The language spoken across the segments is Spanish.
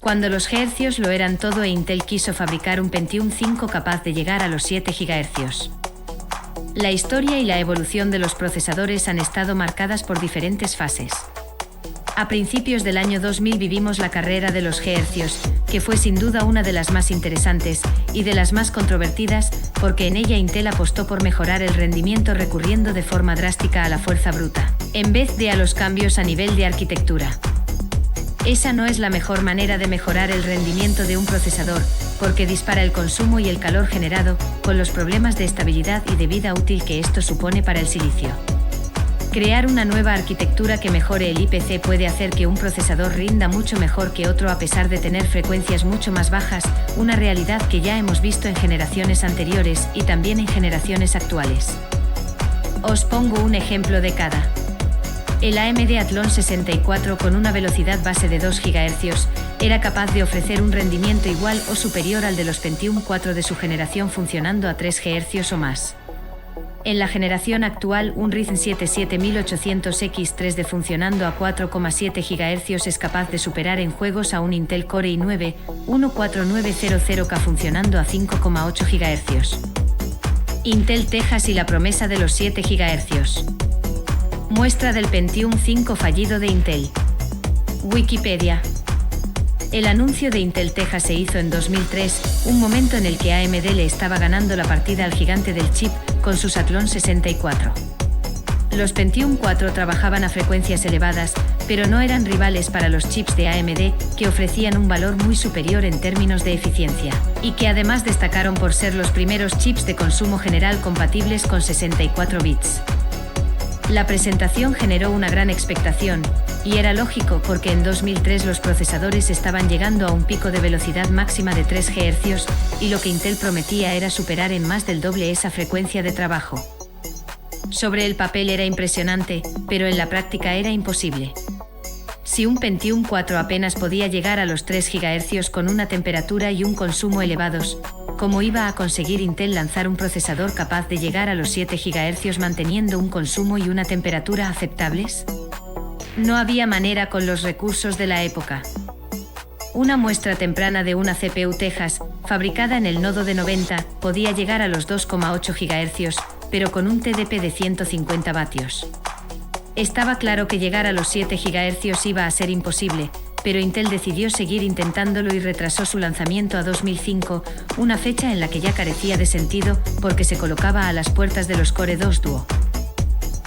cuando los hercios lo eran todo e Intel quiso fabricar un Pentium 5 capaz de llegar a los 7 GHz. La historia y la evolución de los procesadores han estado marcadas por diferentes fases. A principios del año 2000 vivimos la carrera de los hercios, que fue sin duda una de las más interesantes y de las más controvertidas, porque en ella Intel apostó por mejorar el rendimiento recurriendo de forma drástica a la fuerza bruta, en vez de a los cambios a nivel de arquitectura. Esa no es la mejor manera de mejorar el rendimiento de un procesador, porque dispara el consumo y el calor generado, con los problemas de estabilidad y de vida útil que esto supone para el silicio. Crear una nueva arquitectura que mejore el IPC puede hacer que un procesador rinda mucho mejor que otro a pesar de tener frecuencias mucho más bajas, una realidad que ya hemos visto en generaciones anteriores y también en generaciones actuales. Os pongo un ejemplo de cada. El AMD Athlon 64 con una velocidad base de 2 GHz era capaz de ofrecer un rendimiento igual o superior al de los Pentium 4 de su generación funcionando a 3 GHz o más. En la generación actual, un Ryzen 7 7800X3D funcionando a 4,7 GHz es capaz de superar en juegos a un Intel Core i9 14900K funcionando a 5,8 GHz. Intel Texas y la promesa de los 7 GHz. Muestra del Pentium 5 fallido de Intel. Wikipedia. El anuncio de Intel Texas se hizo en 2003, un momento en el que AMD le estaba ganando la partida al gigante del chip con sus Athlon 64. Los Pentium 4 trabajaban a frecuencias elevadas, pero no eran rivales para los chips de AMD, que ofrecían un valor muy superior en términos de eficiencia, y que además destacaron por ser los primeros chips de consumo general compatibles con 64 bits. La presentación generó una gran expectación, y era lógico porque en 2003 los procesadores estaban llegando a un pico de velocidad máxima de 3 GHz, y lo que Intel prometía era superar en más del doble esa frecuencia de trabajo. Sobre el papel era impresionante, pero en la práctica era imposible. Si un Pentium 4 apenas podía llegar a los 3 GHz con una temperatura y un consumo elevados, ¿cómo iba a conseguir Intel lanzar un procesador capaz de llegar a los 7 GHz manteniendo un consumo y una temperatura aceptables? No había manera con los recursos de la época. Una muestra temprana de una CPU Texas, fabricada en el nodo de 90, podía llegar a los 2,8 GHz, pero con un TDP de 150 vatios. Estaba claro que llegar a los 7 GHz iba a ser imposible, pero Intel decidió seguir intentándolo y retrasó su lanzamiento a 2005, una fecha en la que ya carecía de sentido porque se colocaba a las puertas de los Core 2 Duo.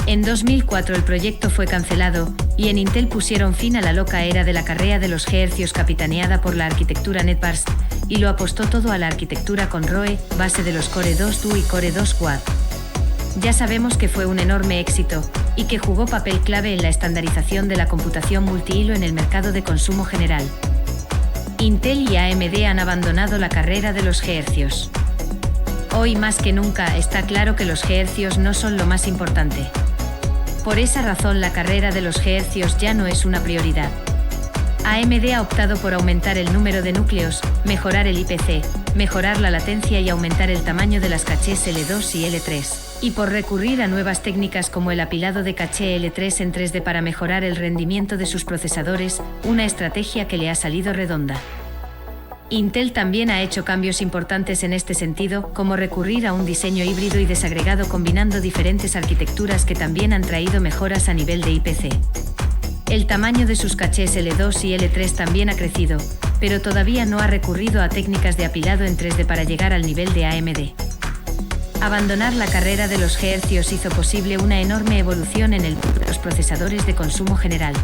En 2004 el proyecto fue cancelado, y en Intel pusieron fin a la loca era de la carrera de los hercios capitaneada por la arquitectura NetBurst, y lo apostó todo a la arquitectura con ROE, base de los Core 2 Duo y Core 2 Quad. Ya sabemos que fue un enorme éxito, y que jugó papel clave en la estandarización de la computación multihilo en el mercado de consumo general. Intel y AMD han abandonado la carrera de los hercios. Hoy más que nunca está claro que los hercios no son lo más importante. Por esa razón la carrera de los hercios ya no es una prioridad. AMD ha optado por aumentar el número de núcleos, mejorar el IPC, mejorar la latencia y aumentar el tamaño de las cachés L2 y L3, y por recurrir a nuevas técnicas como el apilado de caché L3 en 3D para mejorar el rendimiento de sus procesadores, una estrategia que le ha salido redonda. Intel también ha hecho cambios importantes en este sentido, como recurrir a un diseño híbrido y desagregado combinando diferentes arquitecturas que también han traído mejoras a nivel de IPC. El tamaño de sus cachés L2 y L3 también ha crecido, pero todavía no ha recurrido a técnicas de apilado en 3D para llegar al nivel de AMD. Abandonar la carrera de los hercios hizo posible una enorme evolución en el mundo de los procesadores de consumo general.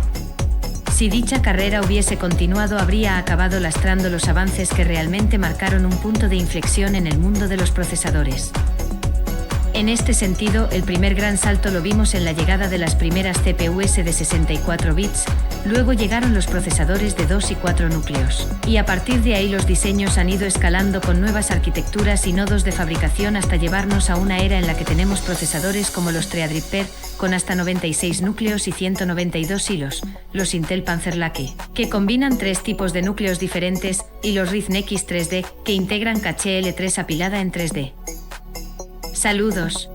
Si dicha carrera hubiese continuado, habría acabado lastrando los avances que realmente marcaron un punto de inflexión en el mundo de los procesadores. En este sentido, el primer gran salto lo vimos en la llegada de las primeras CPUs de 64 bits, luego llegaron los procesadores de 2 y 4 núcleos, y a partir de ahí los diseños han ido escalando con nuevas arquitecturas y nodos de fabricación hasta llevarnos a una era en la que tenemos procesadores como los Threadripper, con hasta 96 núcleos y 192 hilos, los Intel Panzer Lake, que combinan 3 tipos de núcleos diferentes, y los Ryzen X 3D, que integran caché L3 apilada en 3D. Saludos.